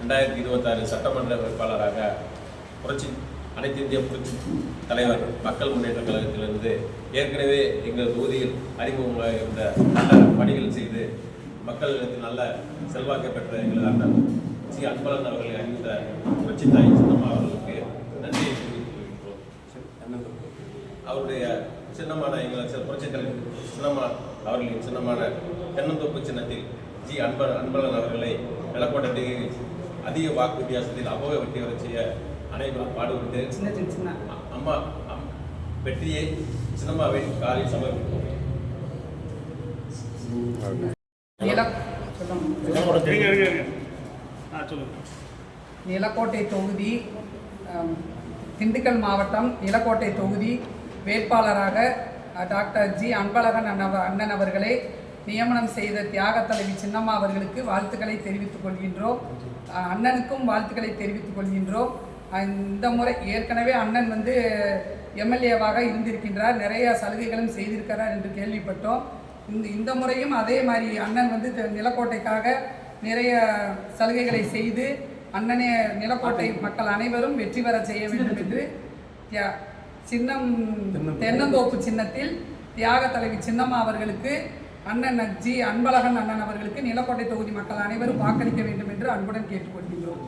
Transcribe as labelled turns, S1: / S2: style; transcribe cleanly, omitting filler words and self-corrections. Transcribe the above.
S1: 2026 சட்டமன்ற வேட்பாளராக அனைத்து இந்திய புரட்சி தலைவர் மக்கள் முன்னேற்ற கழகத்திலிருந்து ஏற்கனவே எங்கள் தொகுதியில் அறிமுகமாக இருந்த நல்ல பணிகள் செய்து மக்களிடத்தில் நல்ல செல்வாக்கை பெற்ற எங்கள் அண்ணன் சி அன்பழகன் அவர்களை அறிவித்த புரட்சி தாய் சின்னம்மா அவர்களுக்கு நன்றியை தெரிவித்துக் கொள்கிறோம். அவருடைய சின்னமான எங்கள் புரட்சி தலைவர் சின்னம்மா அவர்களின் சின்னமான தென்னந்தோப்பு சின்னத்தில் ஜி அன்பழகன் அவர்களை நிலக்கோட்டை அதிக வாக்கு வித்தியாசத்தில் அமோக வெற்றி வர செய்ய அனைவரும் பாடுபட்டு அம்மா வெற்றியை சின்னம்மாவை காலில் சமர்ப்பிப்போம்.
S2: நிலக்கோட்டை தொகுதி திண்டுக்கல் மாவட்டம் நிலக்கோட்டை தொகுதி வேட்பாளராக டாக்டர் ஜி அன்பழகன் அண்ணன் அவர்களை நியமனம் செய்த தியாக தலைவி சின்னம்மா அவர்களுக்கு வாழ்த்துக்களை தெரிவித்துக் கொள்கின்றோம். அண்ணனுக்கும் வாழ்த்துக்களை தெரிவித்துக் கொள்கின்றோம். இந்த முறை ஏற்கனவே அண்ணன் எம்எல்ஏவாக இருந்திருக்கின்றார், நிறைய சலுகைகளும் செய்திருக்கிறார் என்று கேள்விப்பட்டோம். இந்த முறையும் அதே மாதிரி அண்ணன் நிலக்கோட்டைக்காக நிறைய சலுகைகளை செய்து அண்ணனே நிலக்கோட்டை மக்கள் அனைவரும் வெற்றி பெற செய்ய வேண்டும் என்று சின்னம் தென்னந்தோப்பு சின்னத்தில் தியாக தலைவி சின்னம்மா அவர்களுக்கு அண்ணன் ஜி அன்பழகன் அண்ணன் அவர்களுக்கு நிலக்கோட்டை தொகுதி மக்கள் அனைவரும் வாக்களிக்க வேண்டும் என்று அன்புடன் கேட்டுக்கொள்கிறோம்.